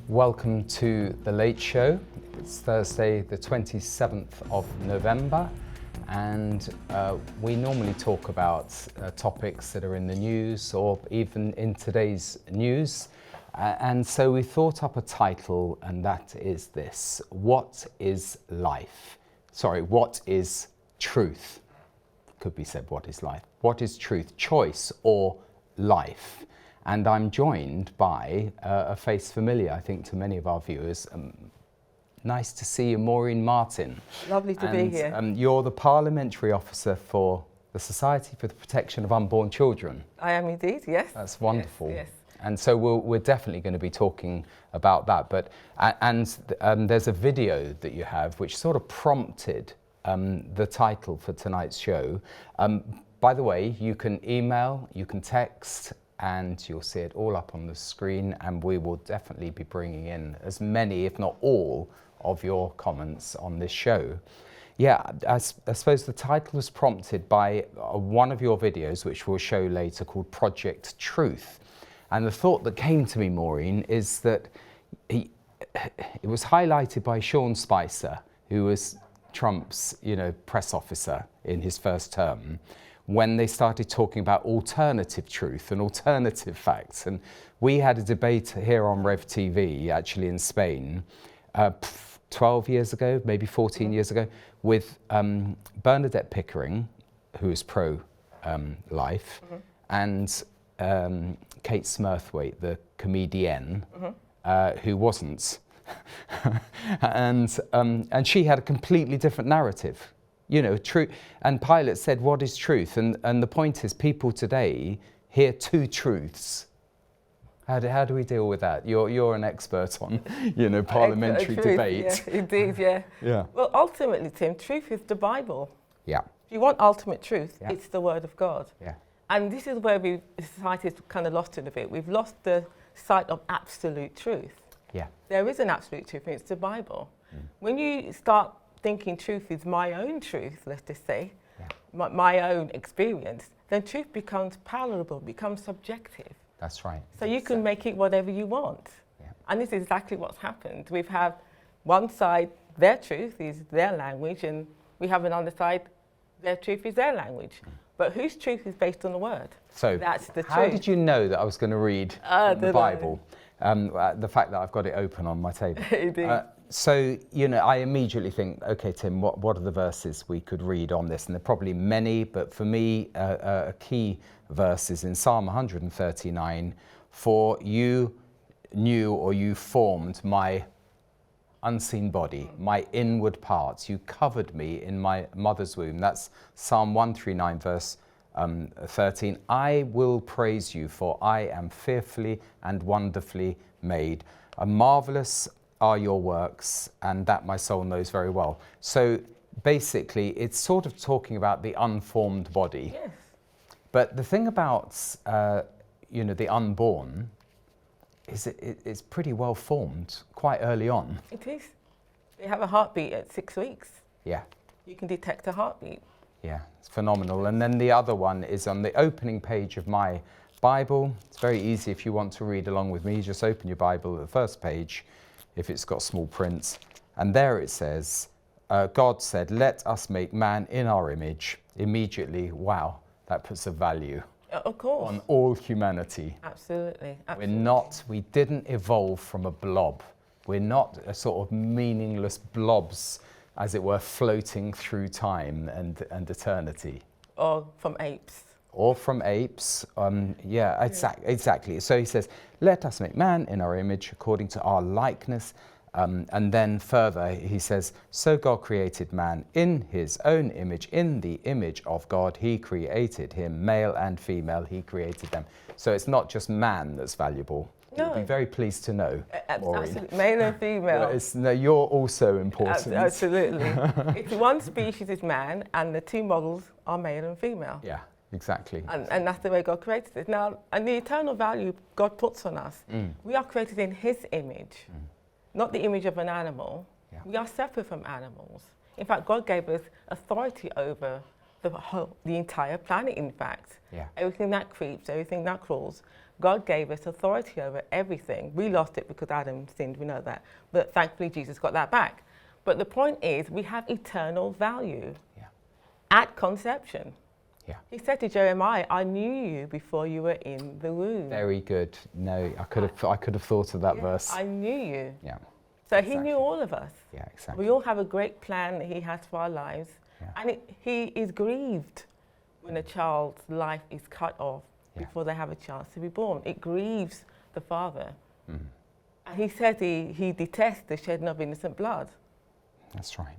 Welcome to The Late Show. It's Thursday the 27th of November and we normally talk about topics that are in the news or even in today's news. And so we thought up a title, and that is this: What is life? Sorry, what is truth? Could be said, what is life? What is truth? Choice or life? And I'm joined by a face familiar, I think, to many of our viewers. Nice to see you, Maureen Martin. Lovely to be here. You're the Parliamentary Officer for the Society for the Protection of Unborn Children. I am indeed, yes. That's wonderful. Yes. And so we're definitely going to be talking about that. But there's a video that you have which sort of prompted the title for tonight's show. By the way, you can email, you can text, and you'll see it all up on the screen, and we will definitely be bringing in as many, if not all, of your comments on this show. Yeah, I suppose the title was prompted by one of your videos, which we'll show later, called Project Truth. And the thought that came to me, Maureen, is that it was highlighted by Sean Spicer, who was Trump's, press officer in his first term, when they started talking about alternative truth and alternative facts. And we had a debate here on Rev TV, actually in Spain, 12 years ago, maybe 14 years ago, with Bernadette Pickering, who is pro-life, and Kate Smurthwaite, the comedienne, who wasn't. And she had a completely different narrative. True. And Pilate said, what is truth? And the point is, people today hear two truths. How do we deal with that? You're an expert on, parliamentary debate. Yeah, indeed, yeah. Yeah. Well, ultimately, Tim, truth is the Bible. Yeah. If you want ultimate truth, Yeah. it's the Word of God. Yeah. And this is where society's kind of lost it a bit. We've lost the sight of absolute truth. Yeah. There is an absolute truth, and it's the Bible. When you start thinking truth is my own truth, let's just say, my own experience, then truth becomes palatable, becomes subjective. That's right. So you can make it whatever you want. Yeah. And this is exactly what's happened. We've had one side, their truth is their language, and we have another side, their truth is their language. But whose truth is based on the Word? So that's the how truth. did you know that I was going to read the Bible? The fact that I've got it open on my table. Indeed. So, I immediately think, okay, Tim, what are the verses we could read on this? And there are probably many, but for me, a key verse is in Psalm 139, for you knew or you formed my unseen body, my inward parts. You covered me in my mother's womb. That's Psalm 139, verse 13. I will praise you, for I am fearfully and wonderfully made. A marvelous are your works, and that my soul knows very well. So basically, it's sort of talking about the unformed body. Yes. But the thing about, the unborn is it's pretty well formed quite early on. It is. You have a heartbeat at 6 weeks. Yeah. You can detect a heartbeat. Yeah, it's phenomenal. And then the other one is on the opening page of my Bible. It's very easy if you want to read along with me. Just open your Bible at the first page, if it's got small prints. And there it says, God said, let us make man in our image. Immediately, wow, that puts a value Of course. on all humanity. Absolutely. We didn't evolve from a blob. We're not a sort of meaningless blobs, as it were, floating through time and eternity. Or from apes. Or from apes, exactly. So he says, let us make man in our image according to our likeness. And then further, he says, so God created man in his own image, in the image of God, he created him, male and female, he created them. So it's not just man that's valuable. No. You'll be very pleased to know, Maureen. Absolutely. Male and female. No, you're also important. Absolutely. It's one species is man, and the two models are male and female. Yeah. Exactly. And that's the way God created it. Now, and the eternal value God puts on us, we are created in his image, not the image of an animal. Yeah. We are separate from animals. In fact, God gave us authority over the entire planet, in fact. Yeah. Everything that creeps, everything that crawls. God gave us authority over everything. We lost it because Adam sinned, we know that. But thankfully, Jesus got that back. But the point is, we have eternal value at conception. Yeah. He said to Jeremiah, I knew you before you were in the womb. Very good. No, I could have thought of that verse. I knew you. Yeah. So he knew all of us. Yeah, exactly. We all have a great plan that he has for our lives. Yeah. And he is grieved when a child's life is cut off before they have a chance to be born. It grieves the Father. Mm. And he says he detests the shedding of innocent blood. That's right.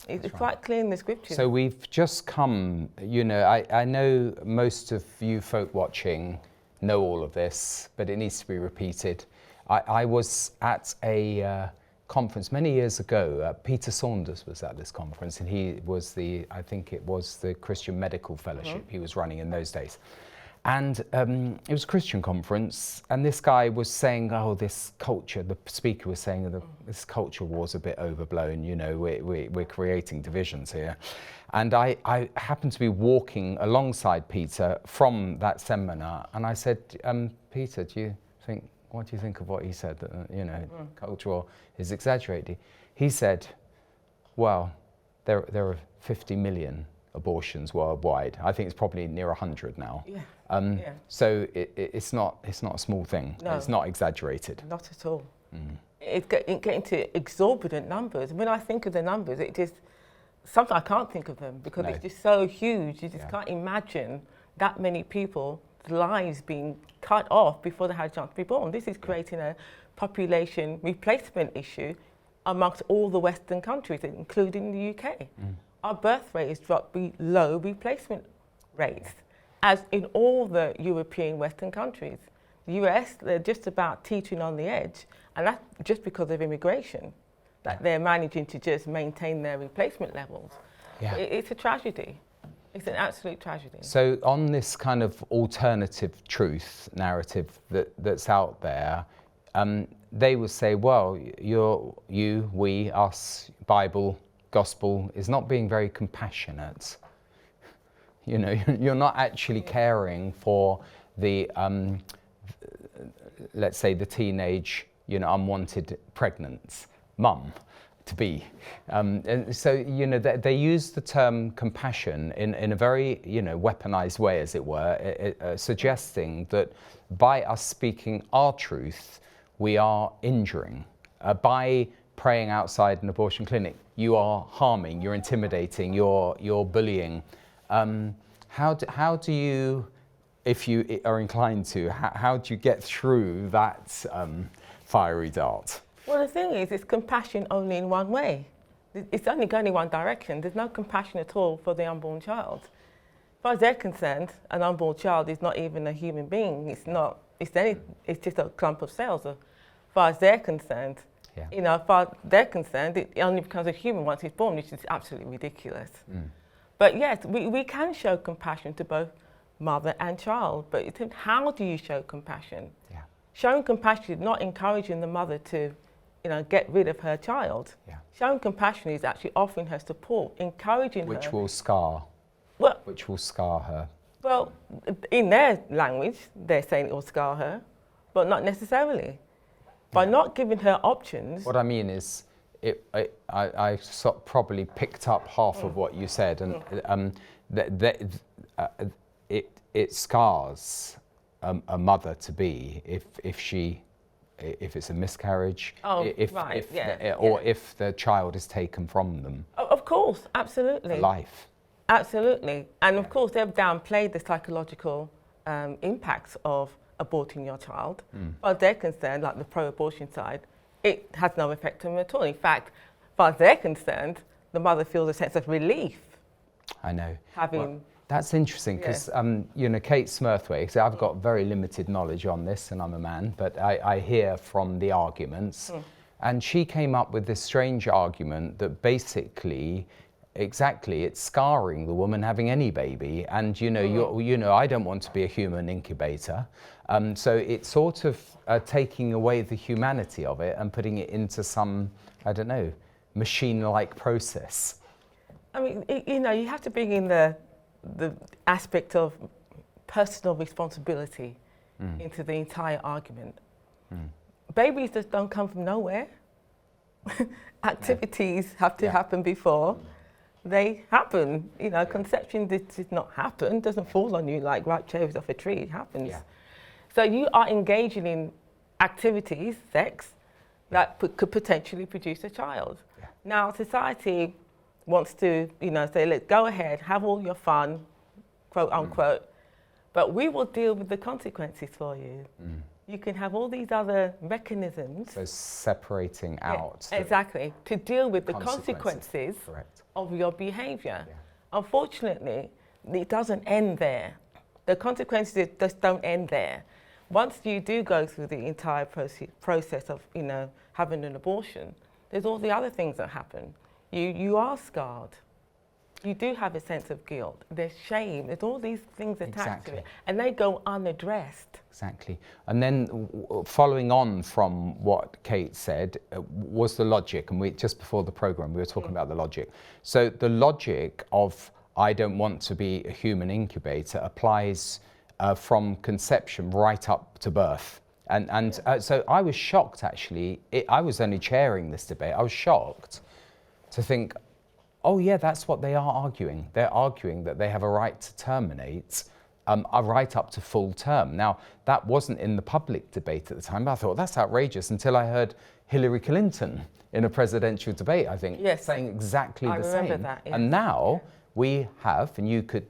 It's quite clear in the scriptures. So we've just come, you know, I know most of you folk watching know all of this, but it needs to be repeated. I was at a conference many years ago. Peter Saunders was at this conference, and he was I think it was the Christian Medical Fellowship he was running in those days. And it was a Christian conference, and this guy was saying, oh, this culture, the speaker was saying, this culture war's a bit overblown, you know, we're creating divisions here. And I happened to be walking alongside Peter from that seminar, and I said, Peter, what do you think of what he said, that, you know, culture war is exaggerated? He said, well, there are 50 million abortions worldwide. I think it's probably near 100 now. Yeah. So it's not a small thing. No. It's not exaggerated. Not at all. It's getting to exorbitant numbers. When I think of the numbers, it just, sometimes I can't think of them because it's just so huge. You just can't imagine that many people's lives being cut off before they had a chance to be born. This is creating a population replacement issue amongst all the Western countries, including the UK. Our birth rate has dropped below replacement rates, as in all the European Western countries. The US, they're just about teetering on the edge, and that's just because of immigration, that they're managing to just maintain their replacement levels. Yeah. It's a tragedy. It's an absolute tragedy. So on this kind of alternative truth narrative that's out there, they will say, well, you, we, us, Bible, gospel is not being very compassionate. You know, you're not actually caring for the, let's say, the teenage, you know, unwanted pregnant mum to be. And so, you know, they use the term compassion in a very, you know, weaponized way, as it were, suggesting that by us speaking our truth, we are injuring. By praying outside an abortion clinic, you are harming, you're intimidating, you're bullying. How do you, if you are inclined to, how do you get through that fiery dart? Well, the thing is, it's compassion only in one way. It's only going in one direction. There's no compassion at all for the unborn child. As far as they're concerned, an unborn child is not even a human being. It's just a clump of cells. As far as they're concerned, you know, as far as they're concerned, it only becomes a human once it's born, which is absolutely ridiculous. But yes, we can show compassion to both mother and child. But how do you show compassion? Showing compassion is not encouraging the mother to, you know, get rid of her child. Showing compassion is actually offering her support, encouraging her. Which will scar. Well, which will scar her. Well, in their language, they're saying it will scar her, but not necessarily. By not giving her options. What I mean is, I probably picked up half of what you said, and it scars a mother to be if it's a miscarriage, if the child is taken from them. Of course, absolutely. For life. Absolutely, and of course they've downplayed the psychological impacts of aborting your child. As they're concerned, like the pro-abortion side, it has no effect on them at all. In fact, as far as they're concerned, the mother feels a sense of relief. I know. Having. That's interesting because, you know, Kate Smurthwaite, so I've got very limited knowledge on this and I'm a man, but I hear from the arguments. And she came up with this strange argument that basically, it's scarring the woman having any baby. And, you know, I don't want to be a human incubator. So it's sort of taking away the humanity of it and putting it into some, I don't know, machine-like process. I mean, you know, you have to bring in the aspect of personal responsibility. into the entire argument. Babies just don't come from nowhere. Activities have to happen before they happen. You know, conception did not happen, doesn't fall on you like ripe cherries off a tree, it happens. Yeah. So you are engaging in activities, sex, that could potentially produce a child. Yeah. Now, society wants to, you know, say, look, go ahead, have all your fun, quote unquote, but we will deal with the consequences for you. You can have all these other mechanisms. So separating out. Exactly, to deal with the consequences of your behaviour. Yeah. Unfortunately, it doesn't end there. The consequences just don't end there. Once you do go through the entire process of, you know, having an abortion, there's all the other things that happen. You are scarred. You do have a sense of guilt. There's shame. There's all these things attached to it, and they go unaddressed. Exactly. And then following on from what Kate said was the logic, and we just before the programme we were talking about the logic. So the logic of I don't want to be a human incubator applies from conception right up to birth. And so I was shocked actually. I was only chairing this debate. I was shocked to think, oh yeah, that's what they are arguing. They're arguing that they have a right to terminate a right up to full term. Now, that wasn't in the public debate at the time, but I thought that's outrageous until I heard Hillary Clinton in a presidential debate, I think, saying exactly the same. I remember that, yes. And now we have, and you could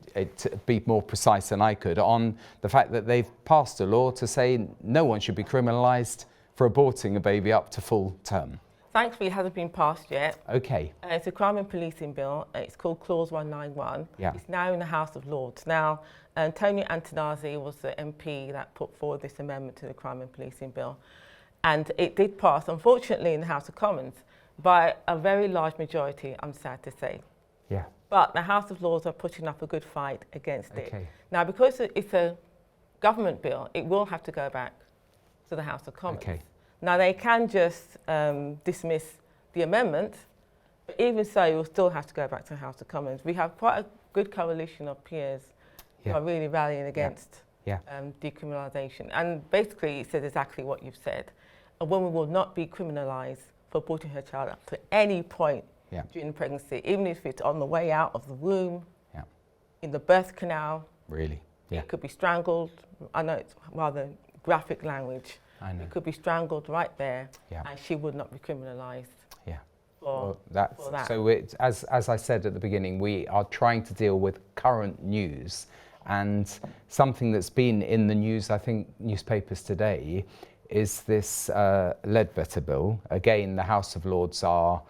be more precise than I could, on the fact that they've passed a law to say no one should be criminalised for aborting a baby up to full term. Thankfully, it hasn't been passed yet. Okay. It's a crime and policing bill. It's called Clause 191. Yeah. It's now in the House of Lords. Now, Antonio Antonazi was the MP that put forward this amendment to the crime and policing bill. And it did pass, unfortunately, in the House of Commons by a very large majority, I'm sad to say. Yeah. But the House of Lords are putting up a good fight against it. Now, because it's a government bill, it will have to go back to the House of Commons. Okay. Now, they can just dismiss the amendment, but even so, you'll still have to go back to the House of Commons. We have quite a good coalition of peers who are really rallying against decriminalisation. And basically, it says exactly what you've said. A woman will not be criminalised for aborting her child up to any point during the pregnancy, even if it's on the way out of the womb, in the birth canal. Really? Yeah. It could be strangled. I know it's rather graphic language. I know. It could be strangled right there, and she would not be criminalised. Yeah. For that. So, as I said at the beginning, we are trying to deal with current news, and something that's been in the news, I think, newspapers today, is this Ledbetter bill. Again, the House of Lords are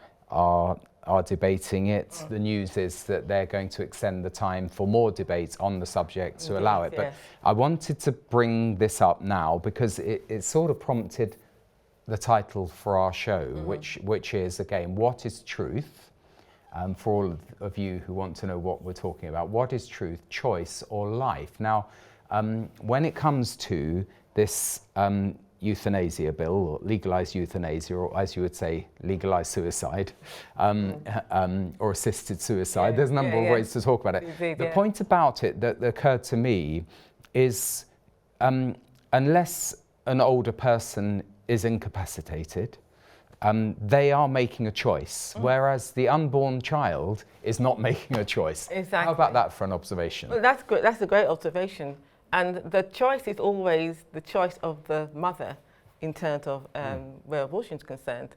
debating it. The news is that they're going to extend the time for more debate on the subject to allow it. But I wanted to bring this up now because it sort of prompted the title for our show, which is, again, what is truth? For all of you who want to know what we're talking about, what is truth, choice or life? Now, when it comes to this euthanasia bill, or legalised euthanasia, or as you would say, legalised suicide, or assisted suicide. There's a number of ways to talk about it. Indeed, the point about it that occurred to me is unless an older person is incapacitated, they are making a choice, whereas the unborn child is not making a choice. Exactly. How about that for an observation? Well, that's good. That's a great observation. And the choice is always the choice of the mother in terms of where abortion is concerned.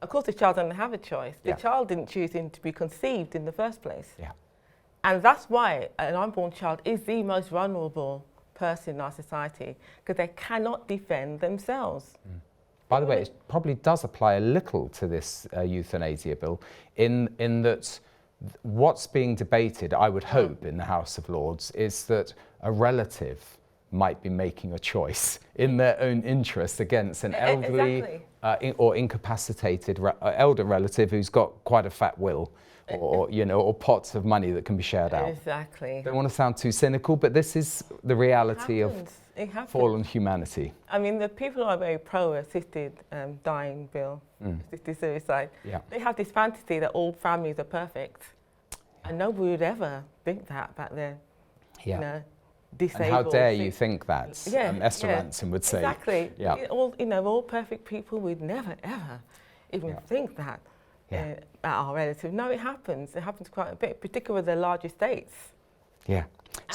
Of course, the child doesn't have a choice. The child didn't choose him to be conceived in the first place. Yeah. And that's why an unborn child is the most vulnerable person in our society, because they cannot defend themselves. By the way, it probably does apply a little to this euthanasia bill in that what's being debated, I would hope, in the House of Lords is that a relative might be making a choice in their own interest against an elderly or incapacitated elder relative who's got quite a fat will, or pots of money that can be shared out. Exactly. Don't want to sound too cynical, but this is the reality of fallen humanity. I mean, the people who are very pro-assisted dying bill, assisted suicide, they have this fantasy that all families are perfect. And nobody would ever think that back then. You know, disabled. And how dare you think that? Esther yeah, Ransom would say. Exactly. Yeah. All perfect people would never, ever even think that about our relatives. No, it happens. It happens quite a bit, particularly with the large estates. Yeah.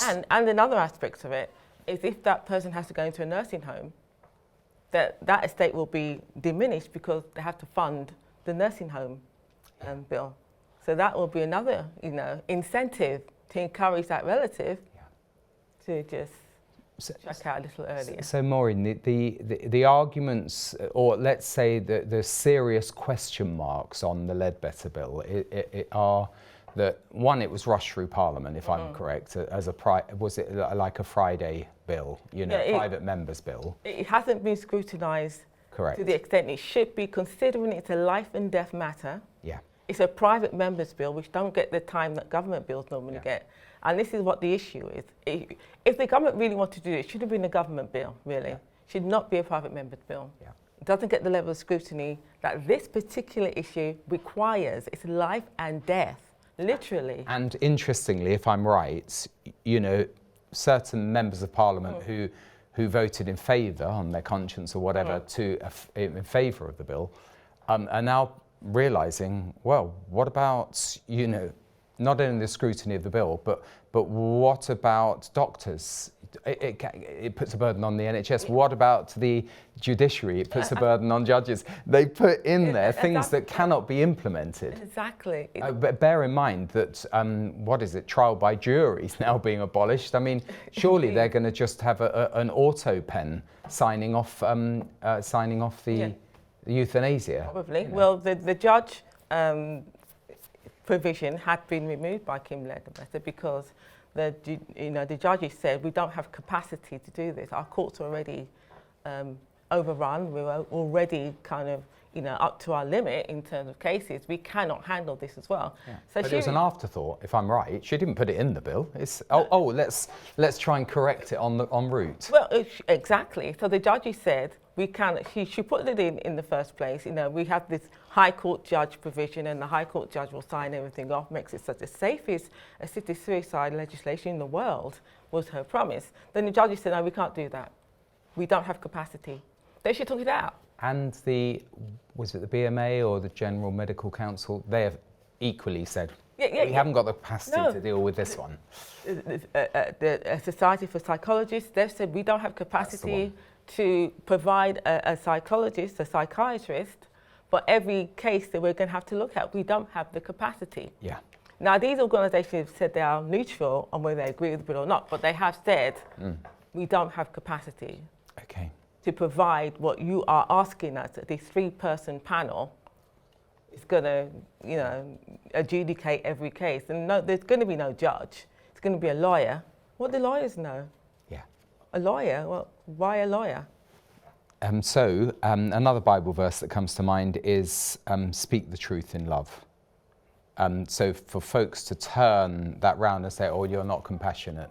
And another aspect of it is if that person has to go into a nursing home, that estate will be diminished because they have to fund the nursing home bill. So that will be another, incentive to encourage that relative to just check out a little earlier. So Maureen, the arguments, or let's say the serious question marks on the Ledbetter bill are that, one, it was rushed through Parliament, if I'm correct, as was it like a Friday bill, private members bill? It hasn't been scrutinised correct to the extent it should be, considering it's a life and death matter. Yeah. It's a private members bill, which don't get the time that government bills normally get. And this is what the issue is. If the government really wanted to do it, it should have been a government bill, really. Should not be a private members bill. Yeah. It doesn't get the level of scrutiny that this particular issue requires. It's life and death. Literally. And interestingly, if I'm right, certain members of Parliament who voted in favour on their conscience or whatever in favour of the bill are now realising, well, what about, not only the scrutiny of the bill, but what about doctors? It puts a burden on the NHS. What about the judiciary? It puts a burden on judges. They put in there things that cannot be implemented. Exactly. But bear in mind that, trial by jury is now being abolished. I mean, surely they're going to just have an auto pen signing off the euthanasia. Probably. Well, the judge provision had been removed by Kim Ledbetter because the judges said we don't have capacity to do this. Our courts are already overrun. We're already kind of up to our limit in terms of cases. We cannot handle this as well. Yeah. So but it was an afterthought, if I'm right. She didn't put it in the bill. It's let's try and correct it en route. Well, exactly. So the judges said we can. She put it in the first place. We have this High Court judge provision, and the High Court judge will sign everything off. Makes it such a safest assisted suicide legislation in the world, was her promise. Then the judges said, no, we can't do that. We don't have capacity. They should talk it out. And was it the BMA or the General Medical Council? They have equally said, we haven't got the capacity to deal with this one. The Society for Psychologists, they've said we don't have capacity to provide a psychologist, a psychiatrist, for every case that we're going to have to look at. We don't have the capacity. Yeah. Now, these organisations have said they are neutral on whether they agree with the bill or not, but they have said we don't have capacity. Okay. To provide what you are asking us. This 3-person panel is going to, adjudicate every case. And no, there's going to be no judge. It's going to be a lawyer. What do lawyers know? Yeah. A lawyer? Well, why a lawyer? Another Bible verse that comes to mind is speak the truth in love. So for folks to turn that round and say, oh, you're not compassionate,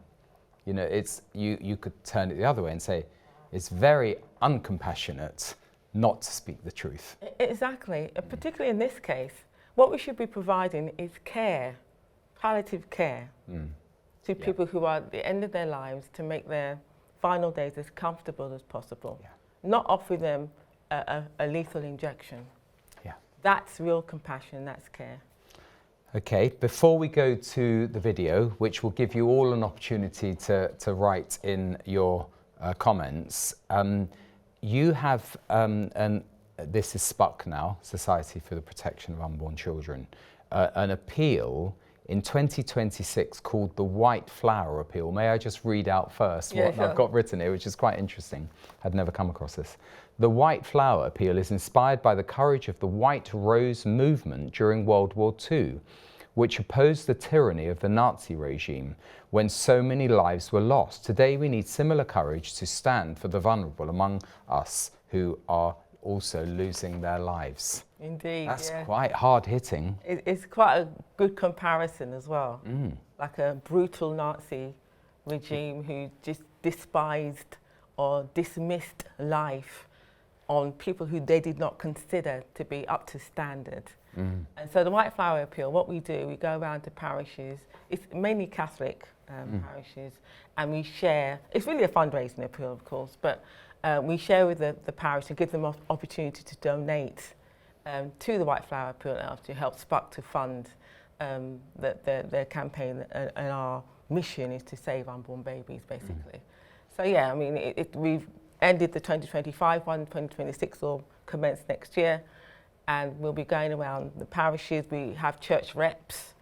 it's you could turn it the other way and say, it's very uncompassionate not to speak the truth. Exactly. Particularly in this case, what we should be providing is care, palliative care, to people who are at the end of their lives to make their final days as comfortable as possible. Yeah. Not offer them a lethal injection. Yeah. That's real compassion, that's care. Okay, before we go to the video, which will give you all an opportunity to write in your comments, you have, this is SPUC now, Society for the Protection of Unborn Children, an appeal in 2026 called the White Flower Appeal. May I just read out first what I've got written here, which is quite interesting. I'd never come across this. The White Flower Appeal is inspired by the courage of the White Rose movement during World War II, which opposed the tyranny of the Nazi regime when so many lives were lost. Today we need similar courage to stand for the vulnerable among us who are also losing their lives. Indeed, That's quite hard-hitting. It's quite a good comparison as well. Like a brutal Nazi regime who just despised or dismissed life on people who they did not consider to be up to standard. And so the White Flower Appeal, what we do, we go around to parishes. It's mainly Catholic parishes, and we share. It's really a fundraising appeal, of course, but we share with the parish and give them an opportunity to donate to the White Flower Appeal Elf to help SPUC to fund their campaign, and our mission is to save unborn babies, basically. So yeah, I mean, we've ended the 2025 one, 2026 will commence next year, and we'll be going around the parishes. We have church reps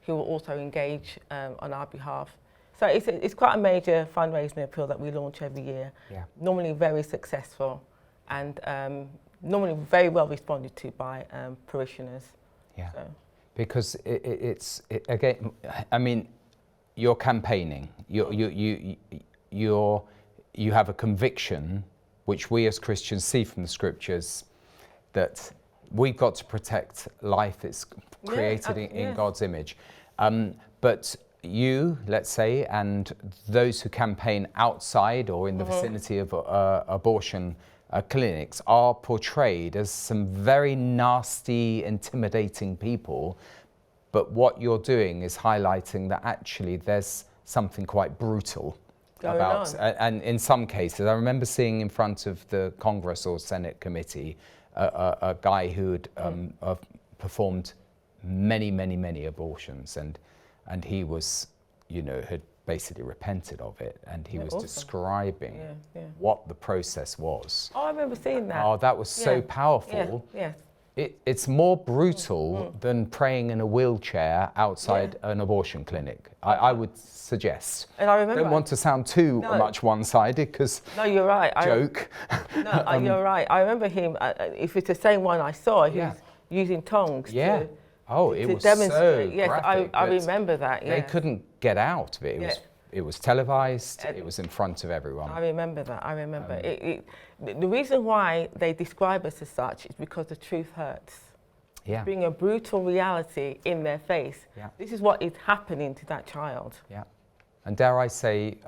who will also engage on our behalf. So it's quite a major fundraising appeal that we launch every year. Yeah. Normally very successful, and normally very well responded to by parishioners. Yeah. So. Because again, I mean, you're campaigning. You have a conviction, which we as Christians see from the scriptures, that we've got to protect life. It's created in God's image. But you, let's say, and those who campaign outside or in the vicinity of abortion clinics are portrayed as some very nasty, intimidating people. But what you're doing is highlighting that actually there's something quite brutal about, and in some cases, I remember seeing in front of the Congress or Senate committee a guy who had performed many abortions, and he was, you know, had basically repented of it, and he was describing what the process was. Oh, I remember seeing that. Oh, that was so powerful. Yeah. It's more brutal than praying in a wheelchair outside an abortion clinic, I would suggest. And I remember, don't want to sound too much one-sided, because no, you're right. Joke. No, you're right. I remember him. If it's the same one I saw, he was using tongs. Yeah. It was demonstrate. So yes, graphic. I remember that. Yes. They couldn't get out of it. It was televised. It was in front of everyone. I remember that. I remember. The reason why they describe us as such is because the truth hurts. Yeah. Being a brutal reality in their face. Yeah. This is what is happening to that child. Yeah. And dare I say,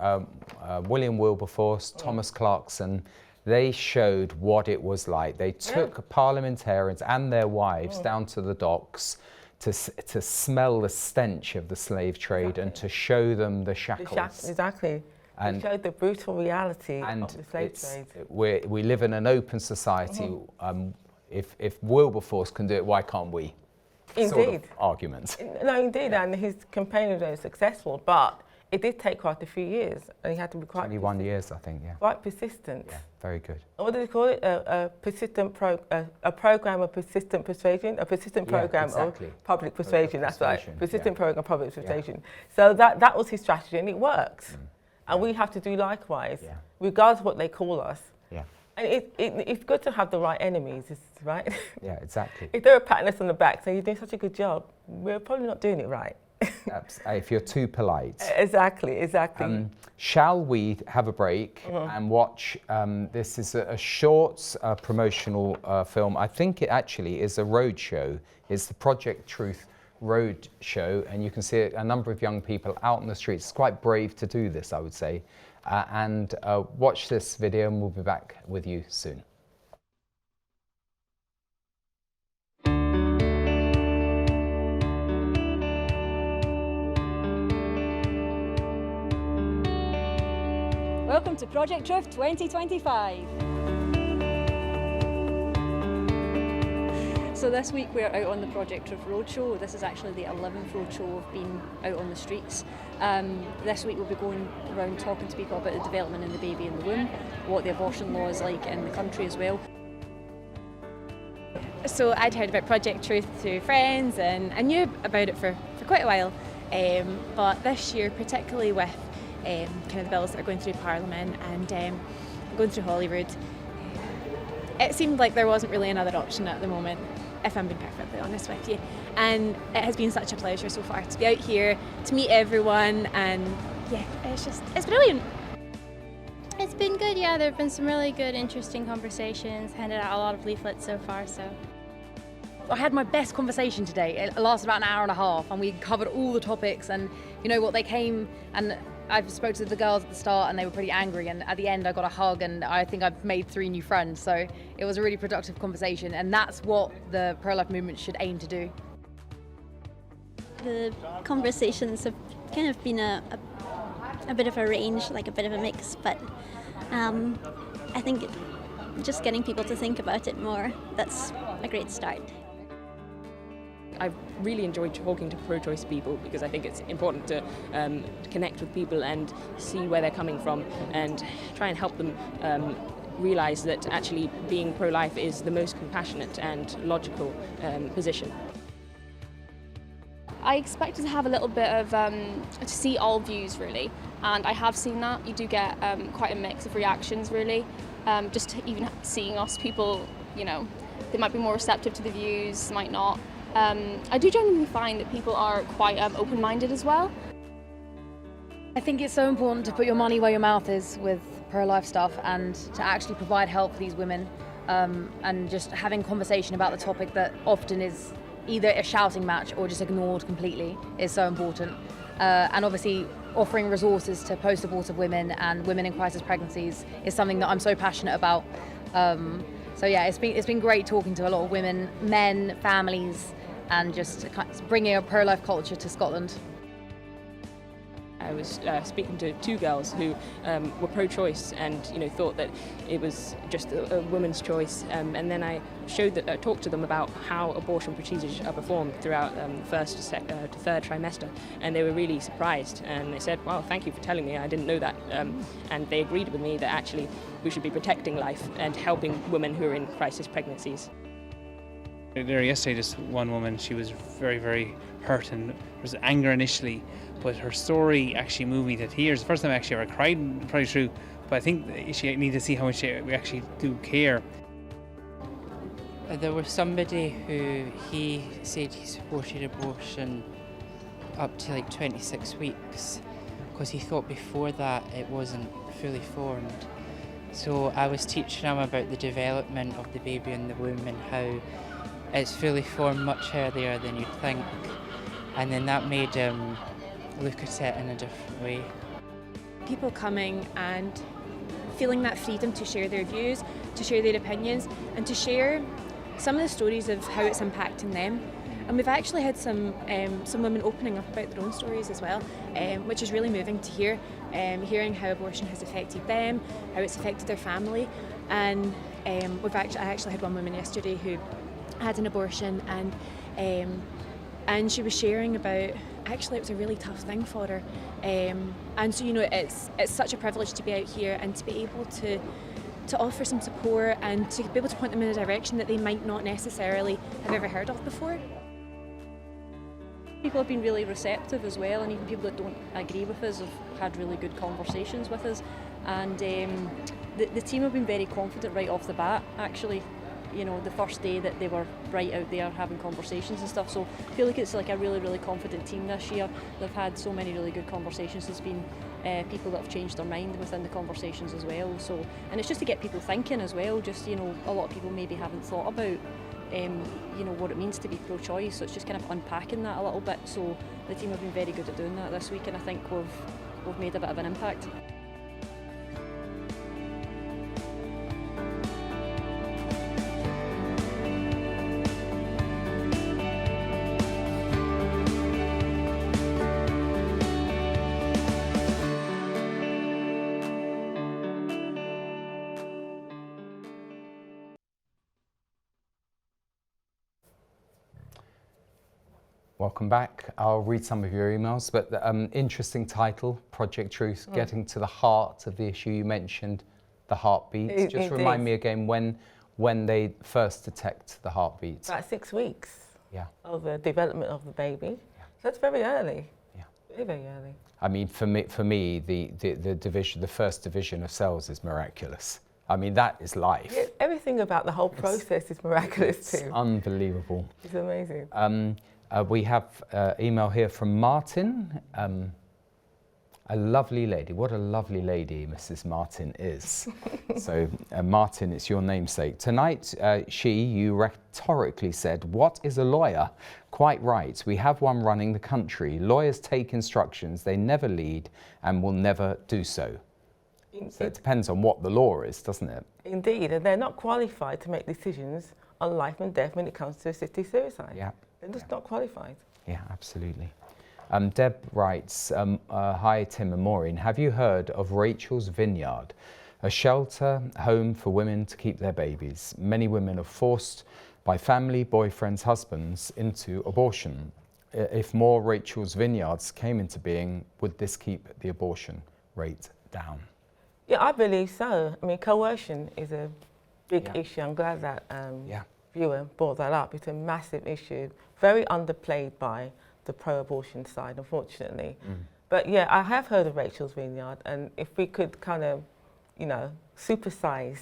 William Wilberforce, Thomas Clarkson, they showed what it was like. They took parliamentarians and their wives down to the docks to smell the stench of the slave trade and to show them the shackles. Exactly. And showed the brutal reality of the slave trade. We live in an open society. If Wilberforce can do it, why can't we? Indeed. Sort of argument. No, indeed, and his campaign was very successful, but it did take quite a few years, and he had to be quite 21 years, I think, quite persistent. Yeah, very good. And what do they call it? A program of persistent persuasion? A persistent program of public persuasion, that's right. Persistent program of public persuasion. So that was his strategy, and it works. And we have to do likewise, regardless of what they call us. Yeah. And it's good to have the right enemies, right? Yeah, exactly. If they were patting us on the back saying, you're doing such a good job, we're probably not doing it right. If you're too polite. Exactly. Shall we have a break and watch, this is a short promotional film. I think it actually is a road show. It's the Project Truth road show, and you can see a number of young people out in the streets. It's quite brave to do this, I would say. And watch this video and we'll be back with you soon. Welcome to Project Truth 2025. So this week we're out on the Project Truth Roadshow. This is actually the 11th roadshow of being out on the streets. This week we'll be going around talking to people about the development of the baby in the womb, what the abortion law is like in the country as well. So I'd heard about Project Truth through friends, and I knew about it for quite a while. But this year, particularly with kind of the bills that are going through Parliament and going through Holyrood, it seemed like there wasn't really another option at the moment, if I'm being perfectly honest with you. And it has been such a pleasure so far to be out here, to meet everyone, and yeah, it's brilliant. It's been good, yeah. There have been some really good, interesting conversations, handed out a lot of leaflets so far, so. I had my best conversation today. It lasted about an hour and a half, and we covered all the topics, and you know what, they came, and I spoke to the girls at the start and they were pretty angry, and at the end I got a hug, and I think I've made 3 new friends, so it was a really productive conversation, and that's what the pro-life movement should aim to do. The conversations have kind of been a a bit of a range, like a bit of a mix, but I think just getting people to think about it more, that's a great start. I've really enjoyed talking to pro-choice people because I think it's important to connect with people and see where they're coming from and try and help them realise that actually being pro-life is the most compassionate and logical position. I expected to have a little bit of, to see all views really, and I have seen that. You do get quite a mix of reactions really, just even seeing us people, you know, they might be more receptive to the views, might not. I do genuinely find that people are quite open-minded as well. I think it's so important to put your money where your mouth is with pro-life stuff and to actually provide help for these women, and just having conversation about the topic that often is either a shouting match or just ignored completely is so important. And obviously offering resources to post-abortive women and women in crisis pregnancies is something that I'm so passionate about. So yeah, it's been great talking to a lot of women, men, families, and just bringing a pro-life culture to Scotland. I was speaking to two girls who were pro-choice and thought that it was just a woman's choice, and then I talked to them about how abortion procedures are performed throughout the first to third trimester, and they were really surprised, and they said, "Well, thank you for telling me, I didn't know that," and they agreed with me that actually we should be protecting life and helping women who are in crisis pregnancies. There yesterday, just one woman, she was very, very hurt, and there was anger initially, but her story actually moved me to tears. The first time I actually ever cried, probably true, but I think she needed to see how much we actually do care. There was somebody who he said he supported abortion up to like 26 weeks because he thought before that it wasn't fully formed. So I was teaching him about the development of the baby in the womb and how it's fully formed much earlier than you'd think, and then that made him look at it in a different way. People coming and feeling that freedom to share their views, to share their opinions, and to share some of the stories of how it's impacting them. And we've actually had some women opening up about their own stories as well, which is really moving to hear, hearing how abortion has affected them, how it's affected their family. And I actually had one woman yesterday who had an abortion, and she was sharing about actually it was a really tough thing for her, and so it's such a privilege to be out here and to be able to offer some support and to be able to point them in a direction that they might not necessarily have ever heard of before. People have been really receptive as well, and even people that don't agree with us have had really good conversations with us, and the team have been very confident right off the bat actually. The first day that they were right out there having conversations and stuff. So I feel like it's like a really, really confident team this year. They've had so many really good conversations. There's been people that have changed their mind within the conversations as well. So, and it's just to get people thinking as well. Just, a lot of people maybe haven't thought about, what it means to be pro-choice. So it's just kind of unpacking that a little bit. So the team have been very good at doing that this week, and I think we've made a bit of an impact. Welcome back. I'll read some of your emails, but interesting title, Project Truth, getting to the heart of the issue. You mentioned the heartbeat. Just remind me again when they first detect the heartbeat. About 6 weeks of the development of the baby. Yeah. So that's very early. Yeah. Very, very early. I mean, for me, the first division of cells is miraculous. I mean, that is life. Yeah, everything about the whole process is miraculous too. It's unbelievable. It's amazing. We have email here from Martin, a lovely lady. What a lovely lady Mrs. Martin is. So, Martin, it's your namesake. Tonight, you rhetorically said, "What is a lawyer?" Quite right. We have one running the country. Lawyers take instructions. They never lead and will never do so. So it depends on what the law is, doesn't it? Indeed, and they're not qualified to make decisions on life and death when it comes to assisted suicide. Yeah. They're just not qualified. Yeah, absolutely. Deb writes, hi Tim and Maureen, have you heard of Rachel's Vineyard? A shelter, home for women to keep their babies. Many women are forced by family, boyfriends, husbands into abortion. If more Rachel's Vineyards came into being, would this keep the abortion rate down? Yeah, I believe so. I mean, coercion is a big issue. I'm glad that viewer brought that up. It's a massive issue, very underplayed by the pro-abortion side, unfortunately. But yeah, I have heard of Rachel's Vineyard, and if we could kind of, you know, supersize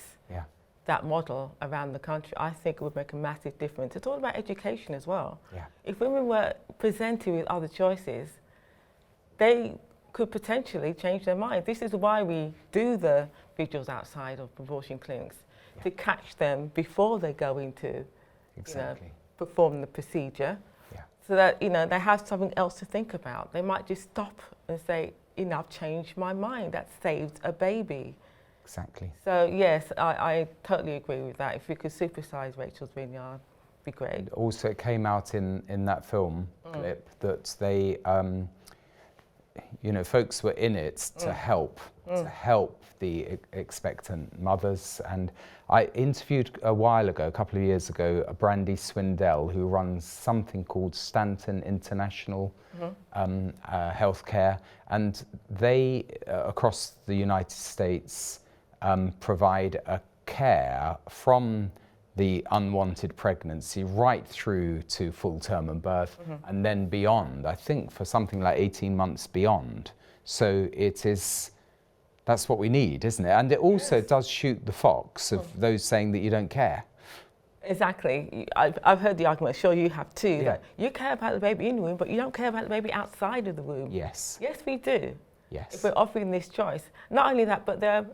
that model around the country, I think it would make a massive difference. It's all about education as well. If women were presented with other choices, they could potentially change their mind. This is why we do the vigils outside of abortion clinics, to catch them before they go into you know, perform the procedure, so that, you know, they have something else to think about. They might just stop and say, you know, I've changed my mind. That saved a baby. Exactly. So yes, I totally agree with that. If we could supersize Rachel's Vineyard, it'd be great. Also, it came out in that film clip that they, you know, folks were in it to help the expectant mothers. And I interviewed a while ago, a couple of years ago, Brandy Swindell, who runs something called Stanton International Healthcare, and they, across the United States, provide a care from the unwanted pregnancy right through to full term and birth, and then beyond, I think for something like 18 months beyond. So it is, that's what we need, isn't it? And it also does shoot the fox of those saying that you don't care. Exactly. I've heard the argument, sure you have too, that you care about the baby in the womb, but you don't care about the baby outside of the womb. Yes. Yes, we do. Yes. If we're offering this choice. Not only that, but there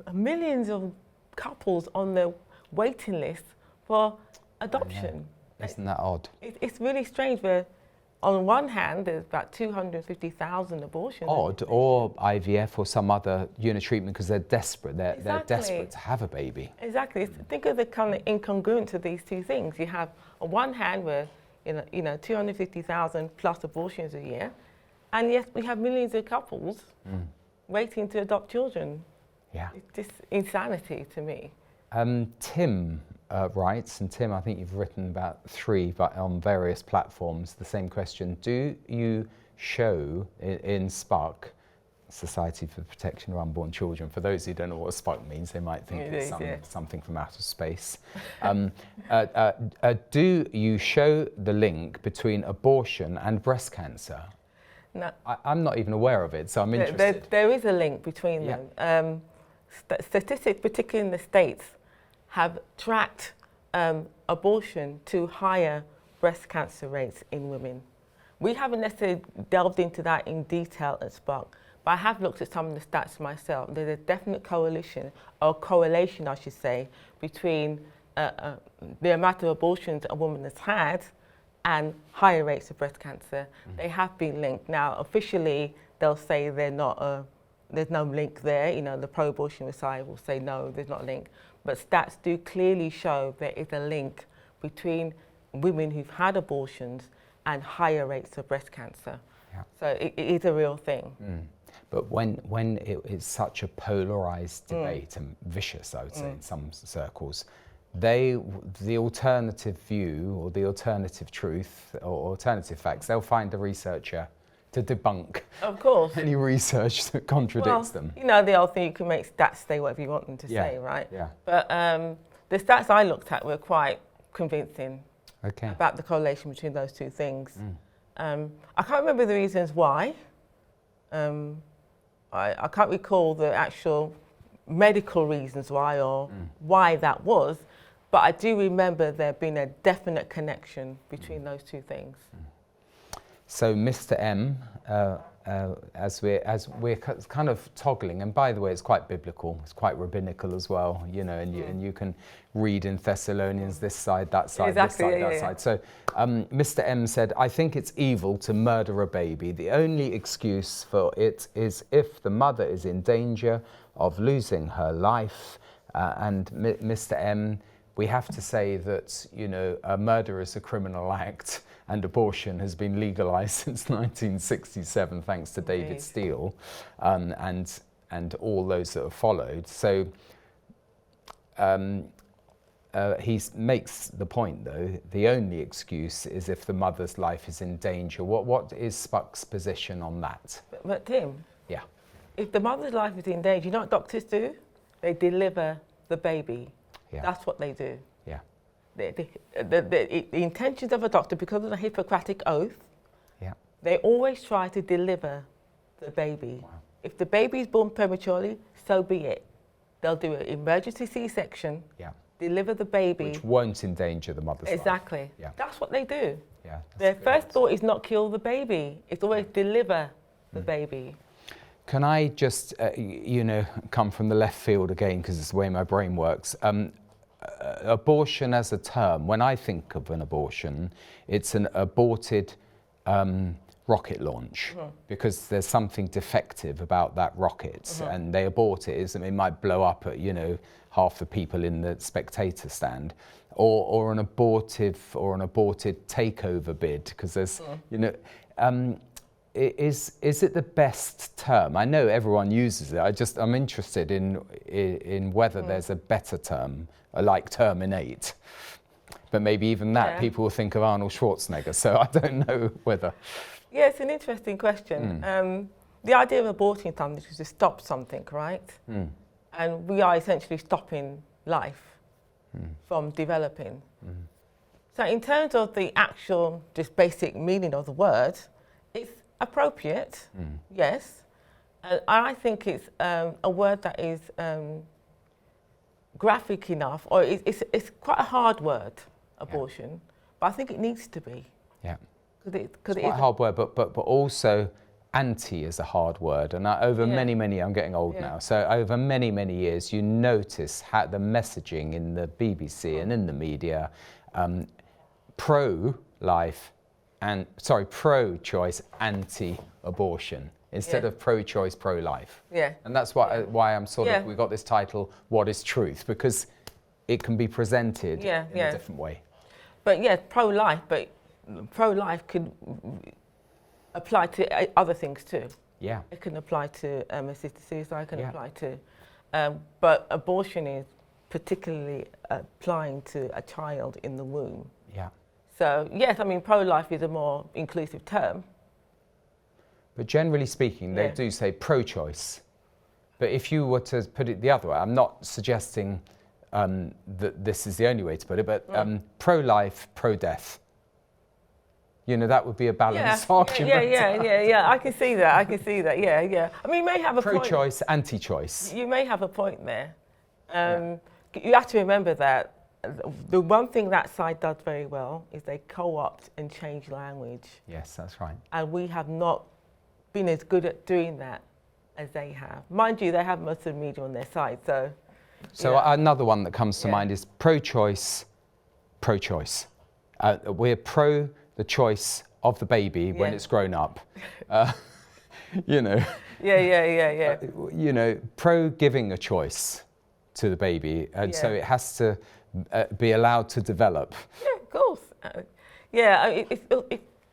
are millions of couples on the waiting list for adoption. Isn't that odd? It's really strange where on one hand there's about 250,000 abortions. Odd, or IVF or some other unit treatment because they're desperate. They're desperate to have a baby. Exactly. Think of the kind of incongruence of these two things. You have on one hand where you know 250,000 plus abortions a year, and yet we have millions of couples waiting to adopt children. Yeah. It's just insanity to me. Tim writes, and Tim, I think you've written about 3 but on various platforms, the same question. Do you show in SPUC, Society for the Protection of Unborn Children, for those who don't know what SPUC means, they might think it's something from outer space. Do you show the link between abortion and breast cancer? No. I'm not even aware of it, so I'm interested. There is a link between them. Statistics, particularly in the States, have tracked abortion to higher breast cancer rates in women. We haven't necessarily delved into that in detail at SPUC, but I have looked at some of the stats myself. There's a definite correlation I should say, between the amount of abortions a woman has had and higher rates of breast cancer. They have been linked. Now, officially, they'll say they're not there's no link there. You know, the pro-abortion side will say no, there's not a link. But stats do clearly show there is a link between women who've had abortions and higher rates of breast cancer. Yeah. So it is a real thing. But when it's such a polarized debate and vicious, I would say, in some circles, the alternative view or the alternative truth or alternative facts, they'll find a researcher to debunk any research that contradicts them. You know, the old thing, you can make stats say whatever you want them to say, right? Yeah. But the stats I looked at were quite convincing about the correlation between those two things. I can't remember the reasons why. I can't recall the actual medical reasons why or why that was, but I do remember there being a definite connection between those two things. So Mr. M, as we're kind of toggling, and by the way, it's quite biblical, it's quite rabbinical as well, you know, and you can read in Thessalonians this side, that side, this side, that side. So Mr. M said, I think it's evil to murder a baby. The only excuse for it is if the mother is in danger of losing her life. And Mr. M, we have to say that, you know, a murder is a criminal act, and abortion has been legalised since 1967, thanks to David Steele, and all those that have followed. So he makes the point, though, the only excuse is if the mother's life is in danger. What is Spuck's position on that? But Tim, yeah, if the mother's life is in danger, you know what doctors do? They deliver the baby. Yeah. That's what they do. Yeah. The intentions of a doctor, because of the Hippocratic Oath, yeah, they always try to deliver the baby. Wow. If the baby is born prematurely, so be it. They'll do an emergency C-section, yeah, deliver the baby. which won't endanger the mother's life. Exactly. Yeah. That's what they do. Yeah, Their first thought is not kill the baby. It's always deliver the baby. Can I just, come from the left field again, because it's the way my brain works. Abortion as a term, when I think of an abortion, it's an aborted rocket launch, because there's something defective about that rocket, and they abort it. It might blow up at, half the people in the spectator stand, or an aborted takeover bid, because there's, is it the best term? I know everyone uses it. I'm interested in whether there's a better term, like terminate. But maybe even that, people will think of Arnold Schwarzenegger. So I don't know whether. Yeah, it's an interesting question. The idea of aborting something is to stop something, right? And we are essentially stopping life from developing. So in terms of the actual, just basic meaning of the word, it's appropriate, yes. I think it's a word that is graphic enough, or it's quite a hard word, abortion, but I think it needs to be. Yeah. It's quite a hard word, but also anti is a hard word. And over many, I'm getting old now, so over many years, you notice how the messaging in the BBC and in the media, pro-life, pro-choice, anti-abortion, instead of pro-choice, pro-life. Yeah. And that's why I'm we got this title, What is Truth? Because it can be presented in a different way. But pro-life, but pro-life could apply to other things too. Yeah. It can apply to assisted suicide, it can apply to, but abortion is particularly applying to a child in the womb. Yeah. So, yes, pro-life is a more inclusive term. But generally speaking, they do say pro-choice. But if you were to put it the other way, I'm not suggesting that this is the only way to put it, but pro-life, pro-death. That would be a balanced argument. Yeah. I can see that. Yeah. You may have a point. Pro-choice, anti-choice. You may have a point there. You have to remember that the one thing that side does very well is they co-opt and change language. Yes, that's right. And we have not been as good at doing that as they have. Mind you, they have most of the media on their side, so... another one that comes to mind is pro-choice, pro-choice. We're pro the choice of the baby when it's grown up. Yeah. Pro giving a choice to the baby, and so it has to be allowed to develop. Yeah, of course.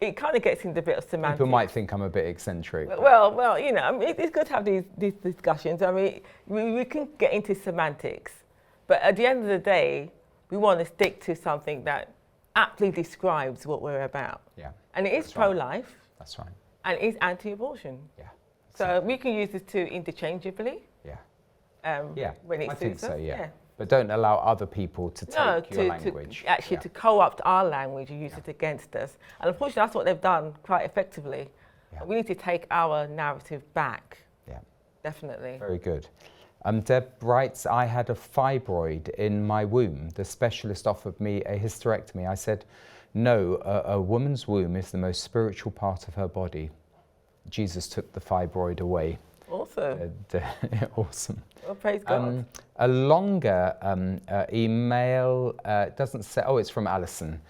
It kind of gets into a bit of semantics. People might think I'm a bit eccentric. Well, it's good to have these discussions. We can get into semantics, but at the end of the day, we want to stick to something that aptly describes what we're about. Yeah. And it is pro-life. That's right. And it is anti-abortion. Yeah. So we can use the two interchangeably. Yeah. When it I suits think so, us. yeah. But don't allow other people to take your language. To co-opt our language and use it against us. And unfortunately, that's what they've done quite effectively. Yeah. We need to take our narrative back. Yeah. Definitely. Very good. Deb writes, I had a fibroid in my womb. The specialist offered me a hysterectomy. I said, no, a woman's womb is the most spiritual part of her body. Jesus took the fibroid away. Awesome. Awesome. Well, praise God. A longer email doesn't say, it's from Alison.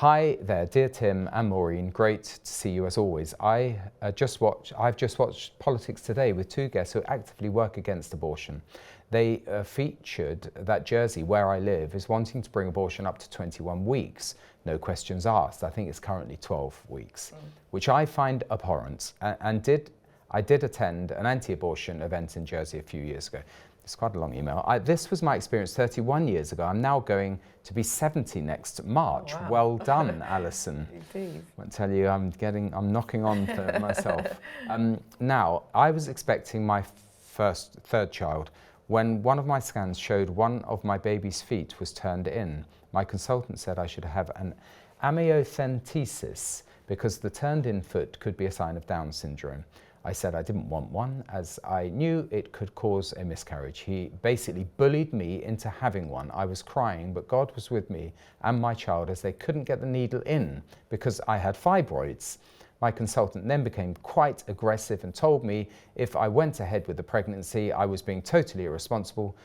Hi there, dear Tim and Maureen. Great to see you as always. I've just watched Politics Today with two guests who actively work against abortion. They featured that Jersey, where I live, is wanting to bring abortion up to 21 weeks. No questions asked. I think it's currently 12 weeks, which I find abhorrent. I did attend an anti-abortion event in Jersey a few years ago. It's quite a long email. This was my experience 31 years ago. I'm now going to be 70 next March. Oh, wow. Well done, Alison. Indeed. I won't tell you, I'm knocking on for myself. Now, I was expecting my third child when one of my scans showed one of my baby's feet was turned in. My consultant said I should have an amniocentesis because the turned in foot could be a sign of Down syndrome. I said I didn't want one as I knew it could cause a miscarriage. He basically bullied me into having one. I was crying, but God was with me and my child as they couldn't get the needle in because I had fibroids. My consultant then became quite aggressive and told me if I went ahead with the pregnancy, I was being totally irresponsible.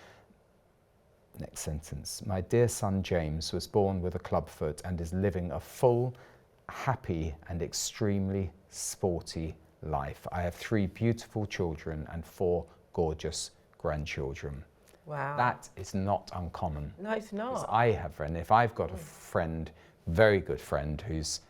Next sentence. My dear son James was born with a club foot and is living a full, happy and extremely sporty life. I have 3 beautiful children and 4 gorgeous grandchildren. Wow. That is not uncommon. No, it's not. I have friend. If I've got a friend, very good friend, who's